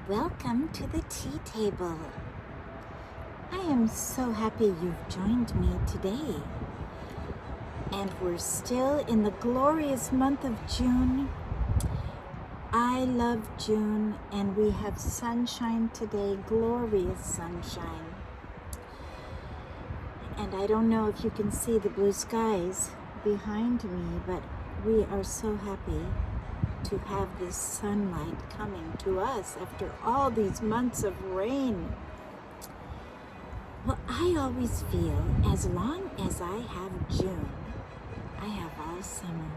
Welcome to the tea table. I am so happy you've joined me today. And we're still in the glorious month of June. I love June, and we have sunshine today, glorious sunshine. And I don't know if you can see the blue skies behind me, but we are so happy to have this sunlight coming to us after all these months of rain. Well, I always feel as long as I have June, I have all summer.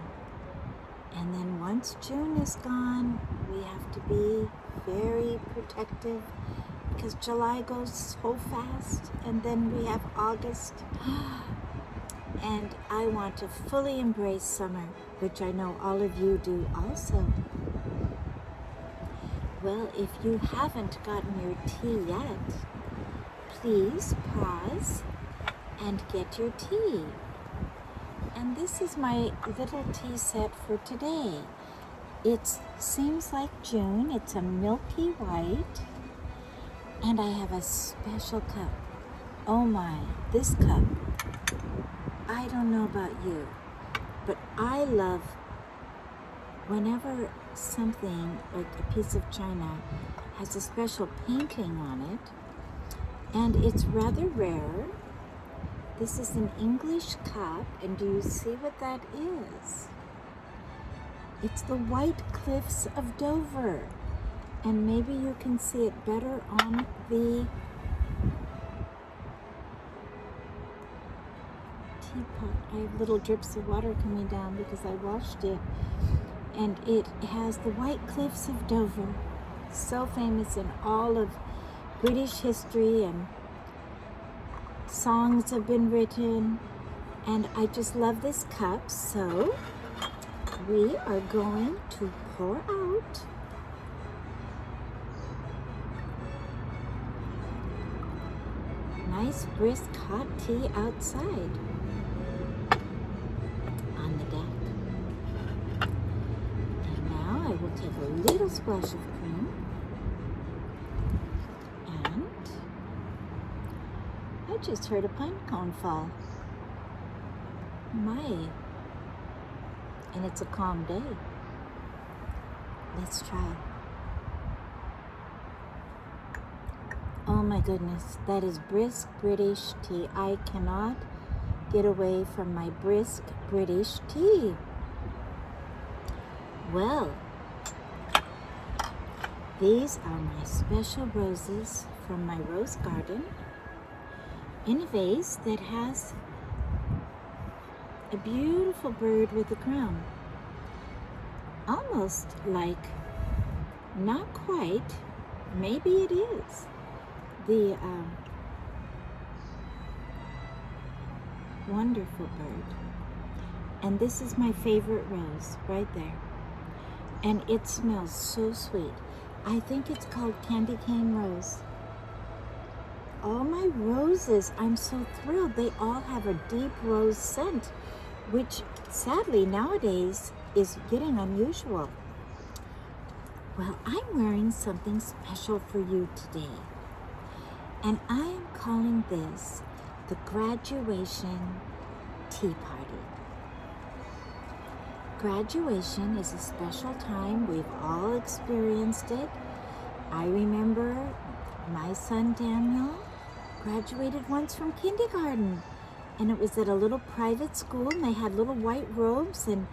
And then once June is gone, we have to be very protective because July goes so fast, and then we have August. And I want to fully embrace summer, which I know all of you do also. Well, if you haven't gotten your tea yet, please pause and get your tea. And this is my little tea set for today. It seems like June. It's a milky white. And I have a special cup. Oh my, this cup. I don't know about you, but I love whenever something like a piece of china has a special painting on it, and it's rather rare. This is an English cup, and do you see what that is? It's the White Cliffs of Dover, and maybe you can see it better on the teapot. I have little drips of water coming down because I washed it. And it has the White Cliffs of Dover, so famous in all of British history, and songs have been written. And I just love this cup, so we are going to pour out nice brisk hot tea outside on the deck. And now I will take a little splash of cream, and I just heard a pine cone fall. My, and it's a calm day. Let's try. Oh my goodness, that is brisk British tea. I cannot get away from my brisk British tea. Well, these are my special roses from my rose garden in a vase that has a beautiful bird with a crown. Almost like, not quite, maybe it is, the wonderful bird. And this is my favorite rose right there. And it smells so sweet. I think it's called candy cane rose. All my roses, I'm so thrilled. They all have a deep rose scent, which sadly nowadays is getting unusual. Well, I'm wearing something special for you today. And I am calling this the graduation tea party. Graduation is a special time. We've all experienced it. I remember my son Daniel graduated once from kindergarten, and it was at a little private school, and they had little white robes, and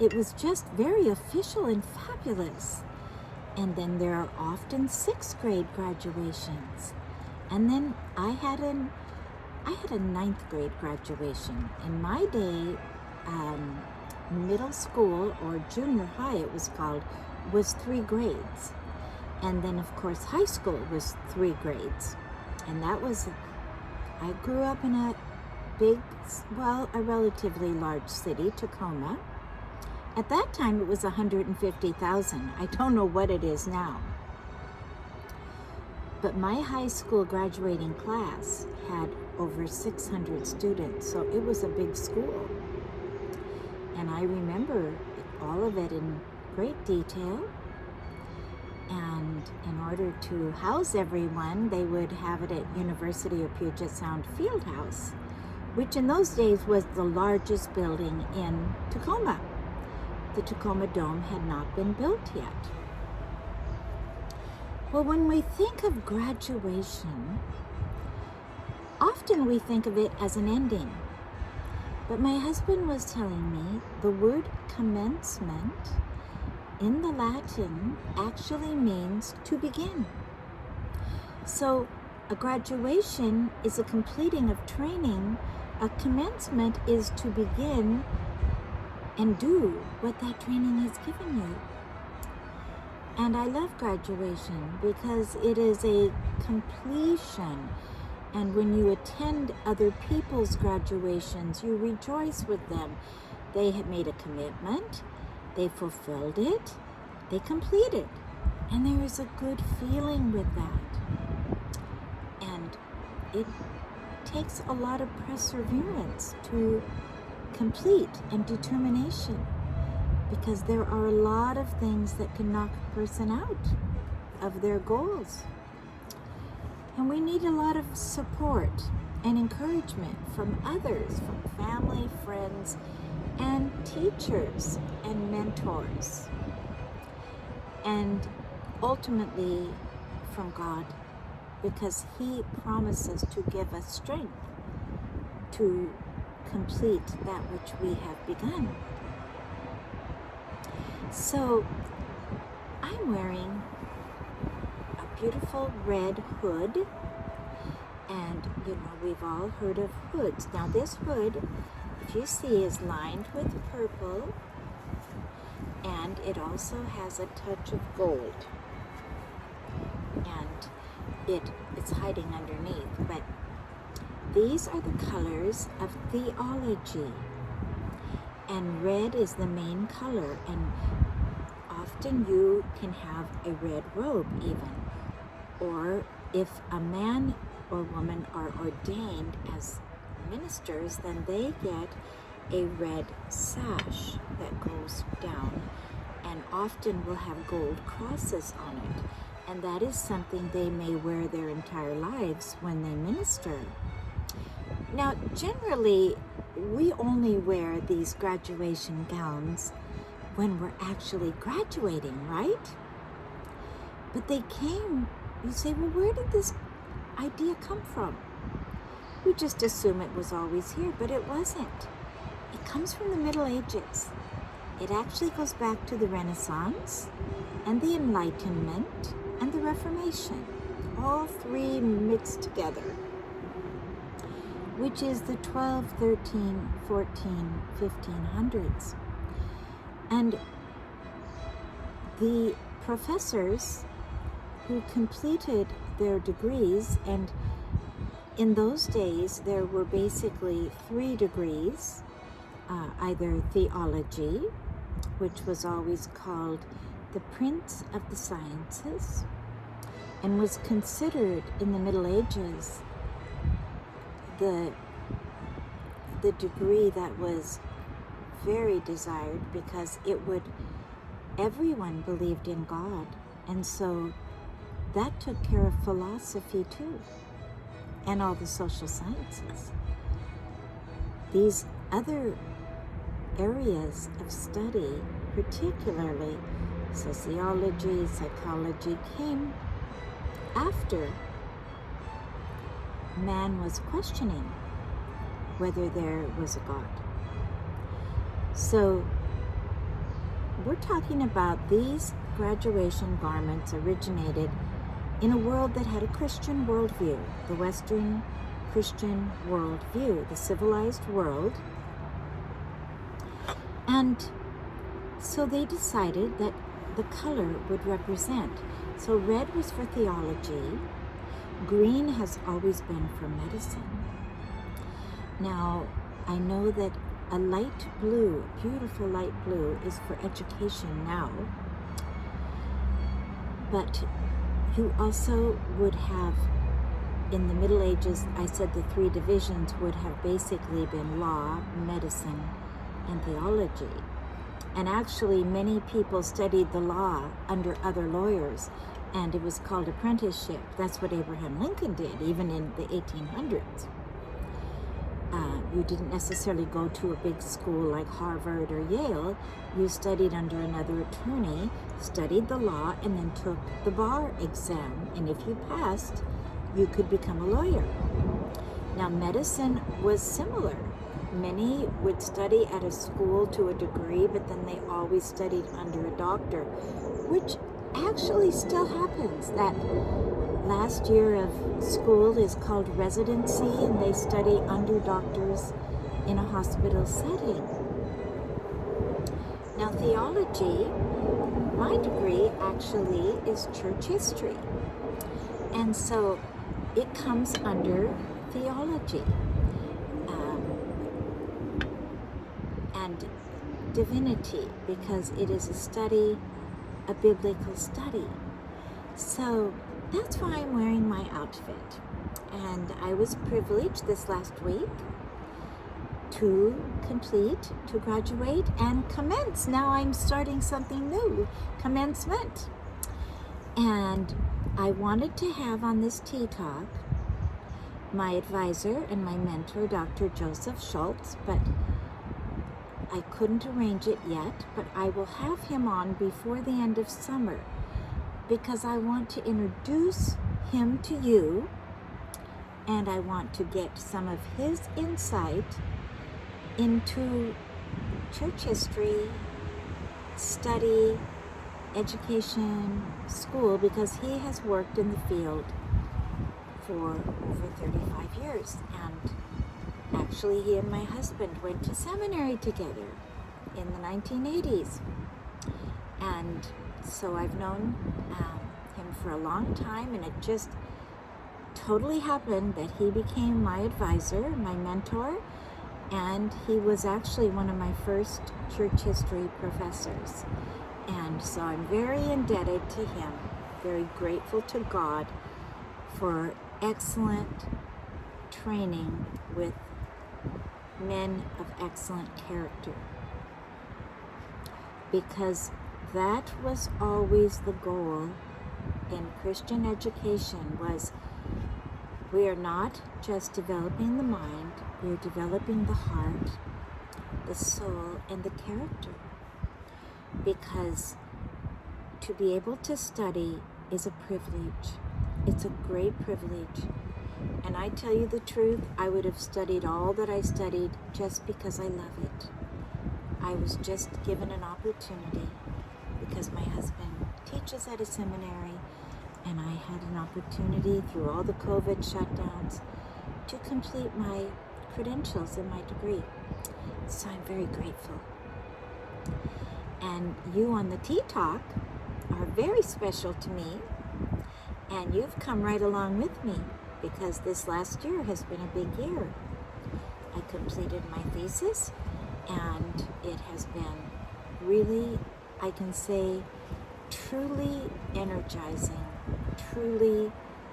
it was just very official and fabulous. And then there are often 6th grade graduations. And then I had a 9th grade graduation. In my day, middle school, or junior high it was called, was 3 grades. And then of course high school was 3 grades. And that was, I grew up in a big, well, a relatively large city, Tacoma. At that time it was 150,000. I don't know what it is now. But my high school graduating class had over 600 students, so it was a big school. And I remember all of it in great detail. And And in order to house everyone, they would have it at University of Puget Sound Fieldhouse, which in those days was the largest building in Tacoma. The Tacoma Dome had not been built yet. Well, when we think of graduation, often we think of it as an ending. But my husband was telling me the word commencement in the Latin actually means to begin. So a graduation is a completing of training. A commencement is to begin and do what that training has given you. And I love graduation because it is a completion. And when you attend other people's graduations, you rejoice with them. They have made a commitment, they fulfilled it, they completed. And there is a good feeling with that. And it takes a lot of perseverance to complete and determination, because there are a lot of things that can knock a person out of their goals. And we need a lot of support and encouragement from others, from family, friends, and teachers and mentors. And ultimately from God, because He promises to give us strength to complete that which we have begun. So I'm wearing a beautiful red hood, and we've all heard of hoods. Now this hood, if you see, is lined with purple, and it also has a touch of gold, and it's hiding underneath. But these are the colors of theology, and red is the main color, and often you can have a red robe even, or if a man or woman are ordained as ministers, then they get a red sash that goes down, and often will have gold crosses on it, and that is something they may wear their entire lives when they minister. Now, generally, we only wear these graduation gowns when we're actually graduating, right? But they came, you say, well, where did this idea come from? We just assume it was always here, but it wasn't. It comes from the Middle Ages. It actually goes back to the Renaissance and the Enlightenment and the Reformation, all three mixed together, which is the 12, 13, 14, 1500s. And the professors who completed their degrees, and in those days there were basically 3 degrees, either theology, which was always called the Prince of the Sciences, and was considered in the Middle Ages the degree that was very desired, because everyone believed in God, and so that took care of philosophy too, and all the social sciences. These other areas of study, particularly sociology, psychology, came after man was questioning whether there was a God. So we're talking about these graduation garments originated in a world that had a Christian worldview, the Western Christian worldview, the civilized world. And so they decided that the color would represent. So red was for theology. Green has always been for medicine. Now, I know that a light blue, beautiful light blue, is for education now. But you also would have, in the Middle Ages, I said the 3 divisions would have basically been law, medicine, and theology. And actually, many people studied the law under other lawyers, and it was called apprenticeship. That's what Abraham Lincoln did, even in the 1800s. You didn't necessarily go to a big school like Harvard or Yale. You studied under another attorney, studied the law, and then took the bar exam. And if you passed, you could become a lawyer. Now, medicine was similar. Many would study at a school to a degree, but then they always studied under a doctor, which actually still happens. That last year of school is called residency, and they study under doctors in a hospital setting. Now, theology, my degree actually is church history, and so it comes under theology and divinity, because it is a biblical study. So that's why I'm wearing my outfit. And I was privileged this last week to graduate and commence. Now I'm starting something new, commencement. And I wanted to have on this Tea Talk my advisor and my mentor, Dr. Joseph Schultz, but I couldn't arrange it yet, but I will have him on before the end of summer, because I want to introduce him to you, and I want to get some of his insight into church history, study, education, school, because he has worked in the field for over 35 years. And actually, he and my husband went to seminary together in the 1980s. And so I've known him for a long time, and it just totally happened that he became my advisor, my mentor, and he was actually one of my first church history professors. And so I'm very indebted to him, very grateful to God for excellent training with men of excellent character, because that was always the goal in Christian education. Was we are not just developing the mind, we are developing the heart, the soul, and the character. Because to be able to study is a privilege. It's a great privilege. And I tell you the truth, I would have studied all that I studied just because I love it. I was just given an opportunity because my husband teaches at a seminary, and I had an opportunity through all the COVID shutdowns to complete my credentials and my degree. So I'm very grateful. And you on the Tea Talk are very special to me, and you've come right along with me, because this last year has been a big year. I completed my thesis, and it has been really, I can say, truly energizing, truly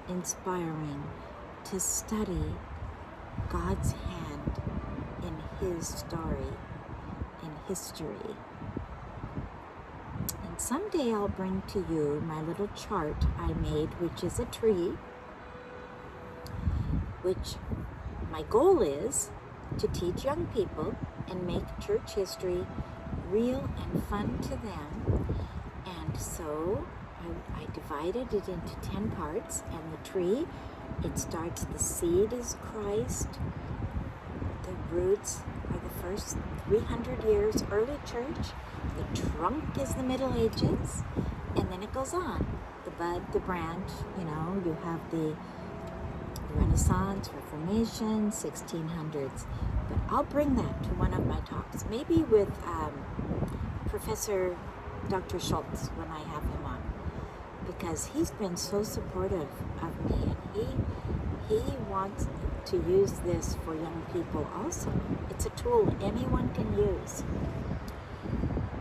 inspiring to study God's hand in His story, in history. And someday I'll bring to you my little chart I made, which is a tree, which my goal is to teach young people and make church history real and fun to them. And so I divided it into 10 parts, and the tree, it starts, the seed is Christ, the roots are the first 300 years early church, the trunk is the Middle Ages, and then it goes on. The bud, the branch, you have the Renaissance, Reformation, 1600s. But I'll bring that to one of my talks, maybe with Professor Dr. Schultz when I have him on, because he's been so supportive of me, and he wants to use this for young people also. It's a tool anyone can use.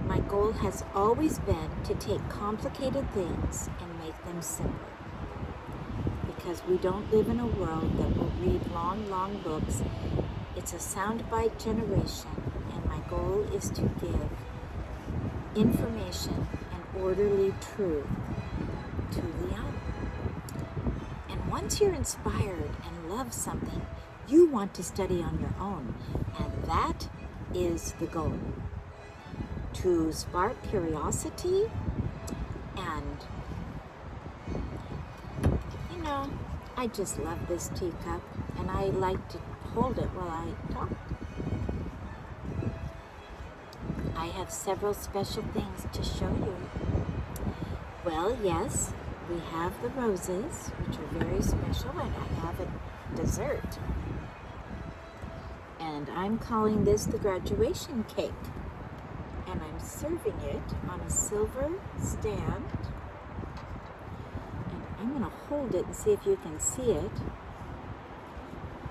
My goal has always been to take complicated things and make them simple, because we don't live in a world that will read long books. It's a soundbite generation, and my goal is to give information and orderly truth to the young once you're inspired and love something, you want to study on your own. And that is the goal. To spark curiosity and, I just love this teacup and I like to hold it while I talk. I have several special things to show you. Well, yes, we have the roses, which are very special, and I have a dessert. And I'm calling this the graduation cake. And I'm serving it on a silver stand. And I'm going to hold it and see if you can see it.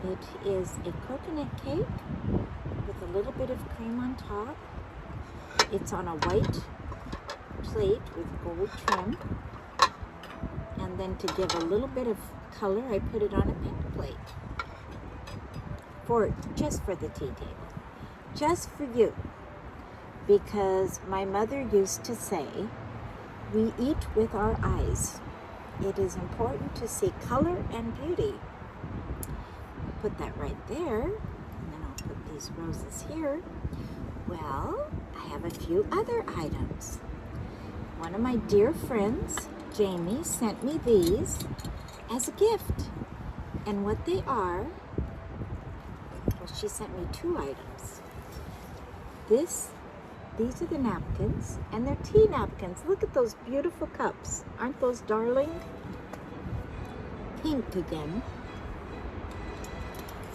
It is a coconut cake with a little bit of cream on top. It's on a white plate with gold trim. And then to give a little bit of color, I put it on a pink plate. Just for the tea table. Just for you. Because my mother used to say, we eat with our eyes. It is important to see color and beauty. Put that right there, and then I'll put these roses here. Well, I have a few other items. One of my dear friends, Jamie, sent me these as a gift. And what they are, well, she sent me 2 items. These are the napkins, and they're tea napkins. Look at those beautiful cups. Aren't those darling? Pink again.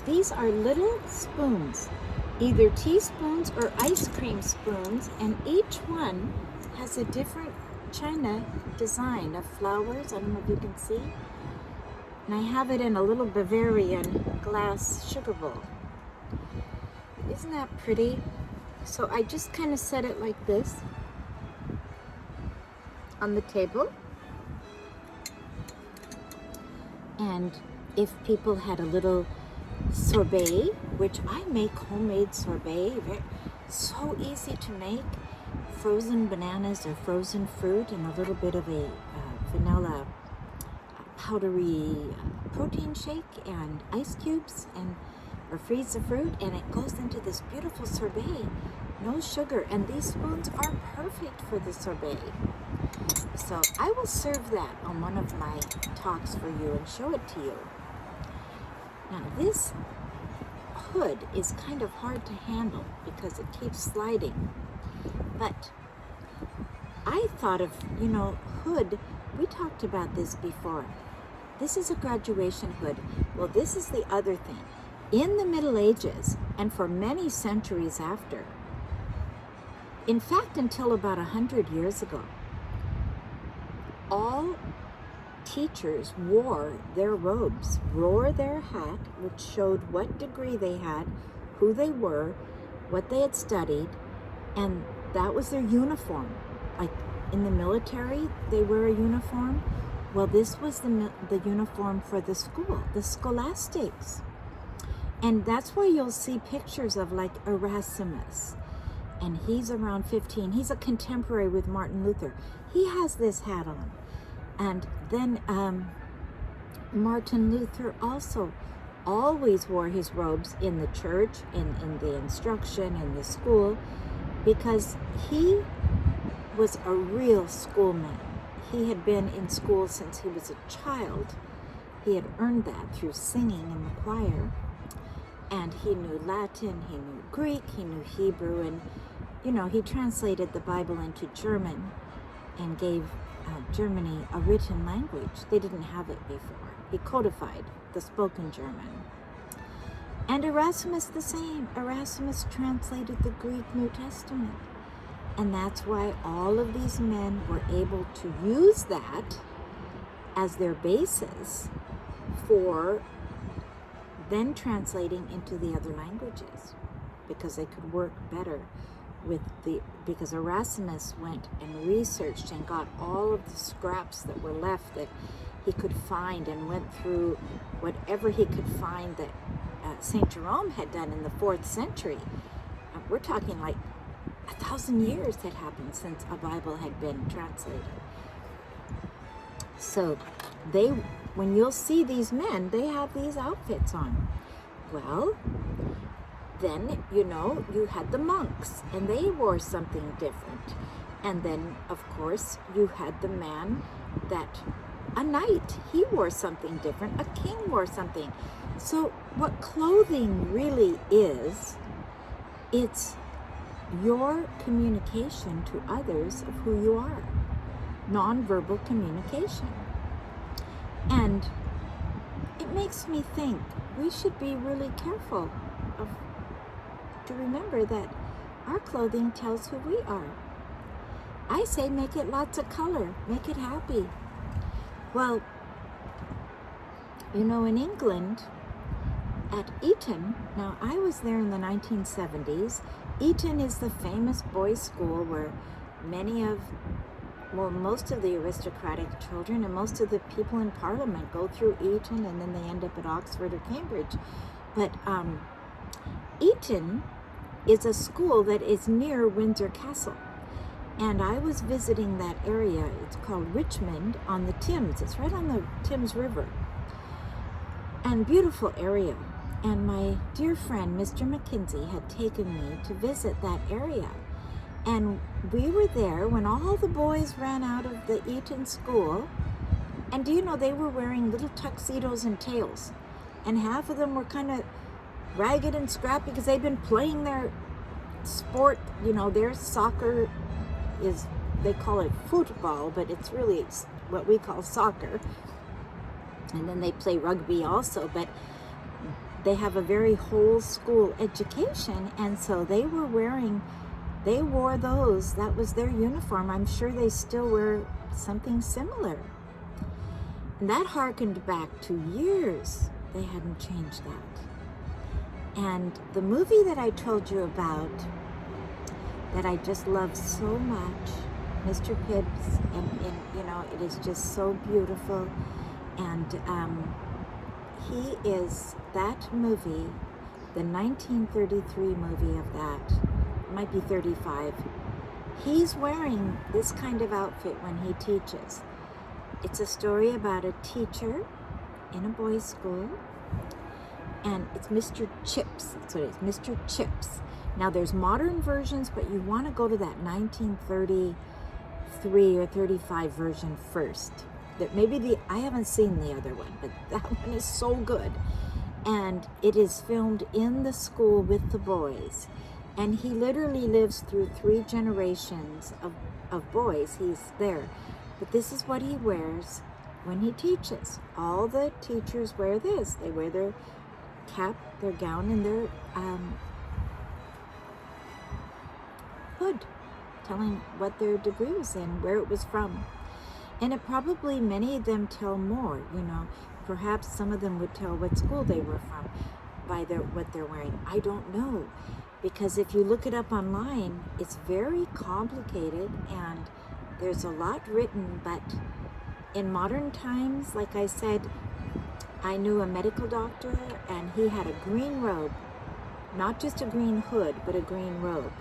These are little spoons, either teaspoons or ice cream spoons, and each one has a different china design of flowers. I don't know if you can see. And I have it in a little Bavarian glass sugar bowl. Isn't that pretty? So I just kind of set it like this on the table. And if people had a little sorbet, which I make homemade sorbet, so easy to make. Frozen bananas or frozen fruit and a little bit of a vanilla powdery protein shake and ice cubes or freeze the fruit, and it goes into this beautiful sorbet. No sugar, and these spoons are perfect for the sorbet. So I will serve that on one of my talks for you and show it to you. Now this hood is kind of hard to handle because it keeps sliding. But I thought of, hood, we talked about this before. This is a graduation hood. Well, this is the other thing. In the Middle Ages, and for many centuries after, in fact, until about 100 years ago, all teachers wore their robes, wore their hat, which showed what degree they had, who they were, what they had studied, and that was their uniform. Like in the military, they wear a uniform. Well, this was the uniform for the school, the scholastics. And that's why you'll see pictures of like Erasmus. And he's around 15. He's a contemporary with Martin Luther. He has this hat on. And then Martin Luther also always wore his robes in the church, in the instruction, in the school, because he was a real schoolman. He had been in school since he was a child. He had earned that through singing in the choir. And he knew Latin, he knew Greek, he knew Hebrew, and, he translated the Bible into German and gave Germany a written language. They didn't have it before. He codified the spoken German. And Erasmus the same. Erasmus translated the Greek New Testament. And that's why all of these men were able to use that as their basis for then translating into the other languages, because they could work better because Erasmus went and researched and got all of the scraps that were left that he could find, and went through whatever he could find that St. Jerome had done in the 4th century. We're talking like 1,000 years had happened since a Bible had been translated. So they when you'll see these men, they have these outfits on. Well, then, you had the monks, and they wore something different. And then, of course, you had the man that, a knight, he wore something different. A king wore something. So what clothing really is, it's your communication to others of who you are. Nonverbal communication. And it makes me think we should be really careful to remember that our clothing tells who we are. I say make it lots of color, make it happy. Well, in England, at Eton, now I was there in the 1970s. Eton is the famous boys' school where most of the aristocratic children and most of the people in Parliament go through Eton, and then they end up at Oxford or Cambridge. But Eton is a school that is near Windsor Castle. And I was visiting that area. It's called Richmond on the Thames. It's right on the Thames River. And beautiful area. And my dear friend, Mr. McKinsey, had taken me to visit that area. And we were there when all the boys ran out of the Eton school. And do you know, they were wearing little tuxedos and tails. And half of them were kind of ragged and scrappy because they've been playing their sport. Their soccer is, they call it football, but it's really what we call soccer. And then they play rugby also, but they have a very whole school education. And so they wore those. That was their uniform. I'm sure they still wear something similar. And that harkened back to years. They hadn't changed that. And the movie that I told you about, that I just love so much, Mr. Pibbs, and it is just so beautiful. And he is, that movie, the 1933 movie of that, might be 35, he's wearing this kind of outfit when he teaches. It's a story about a teacher in a boys' school, and it's Mr. Chips. That's what it is, Mr. Chips. Now there's modern versions, but you want to go to that 1933 or 35 version first. That I haven't seen the other one, but that one is so good. And it is filmed in the school with the boys. And he literally lives through 3 generations of boys. He's there. But this is what he wears when he teaches. All the teachers wear this. They wear their cap, their gown, and their hood, telling what their degree was in, where it was from. And it probably, many of them tell more, perhaps some of them would tell what school they were from by what they're wearing. I don't know, because if you look it up online, it's very complicated and there's a lot written. But in modern times, like I said, I knew a medical doctor and he had a green robe, not just a green hood, but a green robe,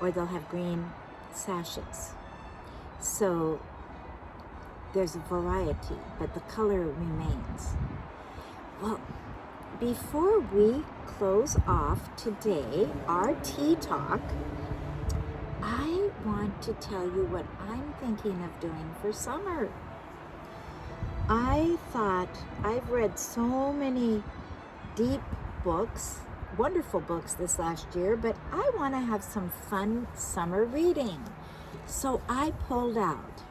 or they'll have green sashes. So there's a variety, but the color remains. Well, before we close off today, our tea talk, I want to tell you what I'm thinking of doing for summer. I thought, I've read so many deep books, wonderful books this last year, but I want to have some fun summer reading. So I pulled out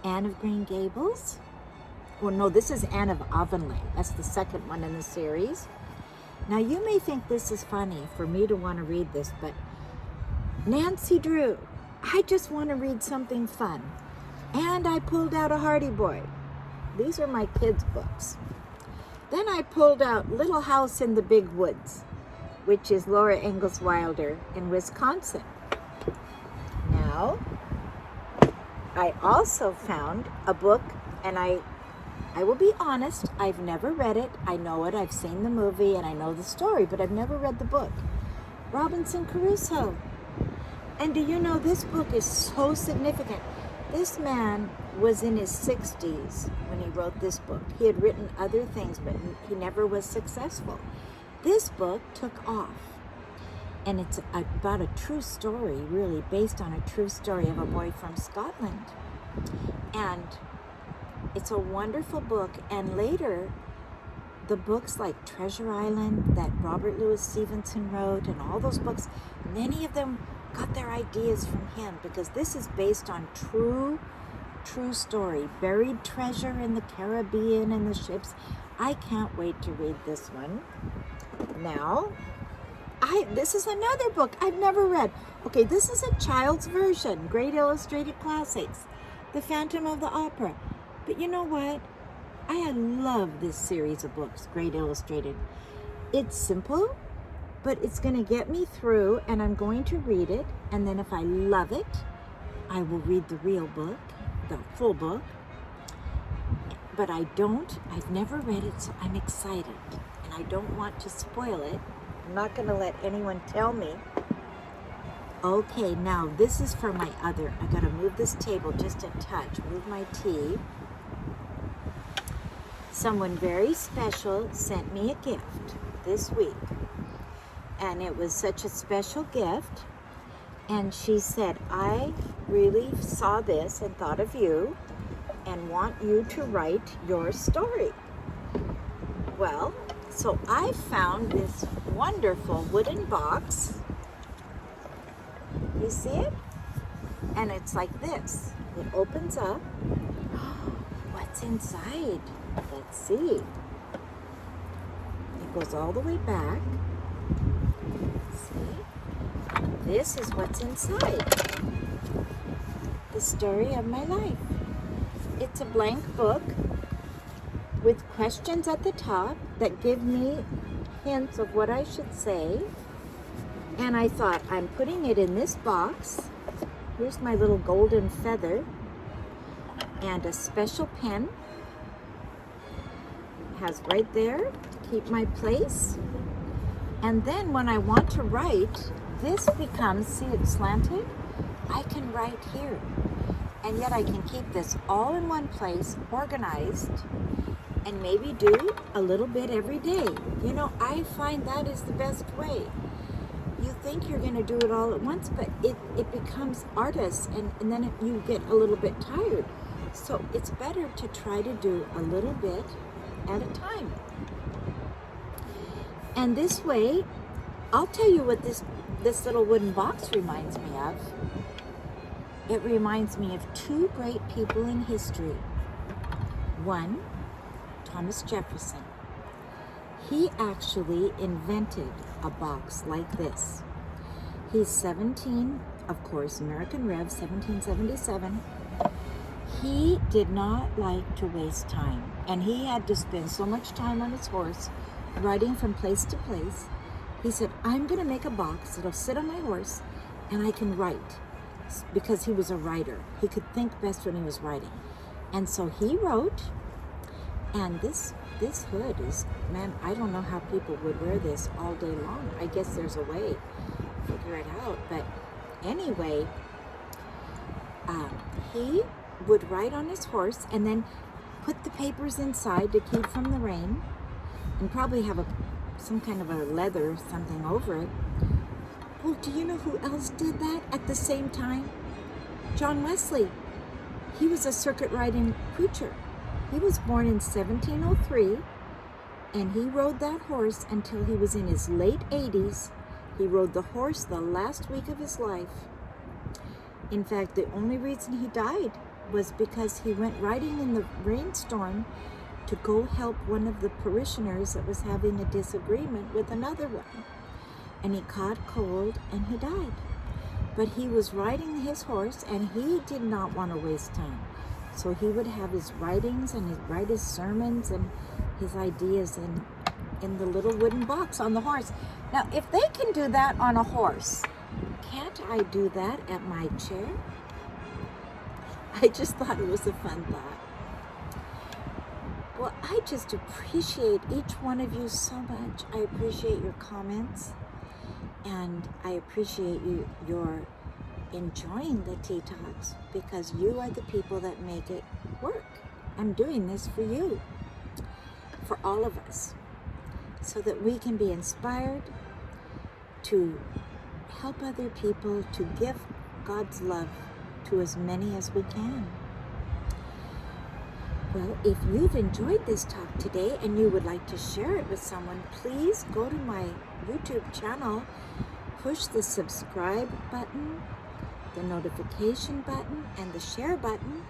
Anne of Green Gables. Well, no, this is Anne of Avonlea. That's the second one in the series. Now, you may think this is funny for me to want to read this, but Nancy Drew, I just want to read something fun. And I pulled out a Hardy Boy. These are my kids' books. Then I pulled out Little House in the Big Woods, which is Laura Ingalls Wilder in Wisconsin. Now, I also found a book, and I will be honest, I've never read it. I know it, I've seen the movie, and I know the story, but I've never read the book. Robinson Crusoe. And do you know, this book is so significant. This man was in his 60s when he wrote this book. He had written other things, but he never was successful. This book took off. And it's about a true story, really, based on a true story of a boy from Scotland. And it's a wonderful book. And later, the books like Treasure Island that Robert Louis Stevenson wrote and all those books, many of them got their ideas from him, because this is based on true story. Buried treasure in the Caribbean and the ships. I can't wait to read this one. Now, this is another book I've never read. Okay, this is a child's version, Great Illustrated Classics, The Phantom of the Opera. But you know what? I love this series of books, Great Illustrated. It's simple, but it's going to get me through, and I'm going to read it, and then if I love it, I will read the real book, the full book. But I've never read it, so I'm excited, and I don't want to spoil it. I'm not going to let anyone tell me. Okay, now this is for my I got to move this table just a touch, move my tea. Someone very special sent me a gift this week. And it was such a special gift. And she said, I really saw this and thought of you and want you to write your story. Well, so I found this wonderful wooden box. You see it? And it's like this. It opens up. What's inside? Let's see. It goes all the way back. See? This is what's inside. The story of my life. It's a blank book with questions at the top that give me hints of what I should say. And I thought, I'm putting it in this box. Here's my little golden feather and a special pen. It has right there to keep my place. And then when I want to write, this becomes, see it's slanted? I can write here. And yet I can keep this all in one place, organized, and maybe do a little bit every day. You know, I find that is the best way. You think you're going to do it all at once, but it becomes arduous, and then you get a little bit tired. So it's better to try to do a little bit at a time. And this way, I'll tell you what this little wooden box reminds me of. It reminds me of two great people in history. One, Thomas Jefferson. He actually invented a box like this. He's 17, of course, American Rev, 1777. He did not like to waste time, and he had to spend so much time on his horse, riding from place to place. He said, I'm going to make a box that'll sit on my horse, and I can write, because he was a writer. He could think best when he was writing. And so he wrote, and this hood is, man, I don't know how people would wear this all day long. I guess there's a way to figure it out. But anyway, he would ride on his horse and then put the papers inside to keep from the rain, and probably have some kind of a leather something over it. Well, do you know who else did that at the same time? John Wesley. He was a circuit riding preacher. He was born in 1703, and he rode that horse until he was in his late 80s. He rode the horse the last week of his life. In fact, the only reason he died was because he went riding in the rainstorm to go help one of the parishioners that was having a disagreement with another one. And he caught cold and he died. But he was riding his horse, and he did not want to waste time. So he would have his writings and he'd write his sermons and his ideas in the little wooden box on the horse. Now, if they can do that on a horse, can't I do that at my chair? I just thought it was a fun thought. Well, I just appreciate each one of you so much. I appreciate your comments, and I appreciate your enjoying the tea talks, because you are the people that make it work. I'm doing this for you, for all of us, so that we can be inspired to help other people, to give God's love to as many as we can. Well, if you've enjoyed this talk today and you would like to share it with someone, please go to my YouTube channel, push the subscribe button, the notification button, and the share button,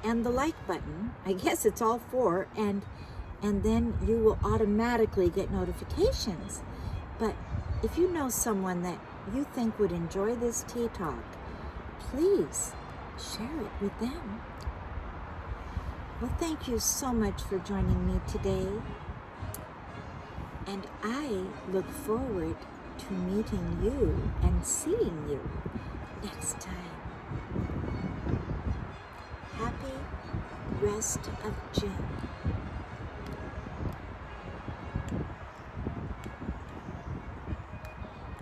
and the like button. I guess it's all four, and then you will automatically get notifications. But if you know someone that you think would enjoy this tea talk, please share it with them. Well, thank you so much for joining me today, and I look forward to meeting you and seeing you next time. Happy rest of June.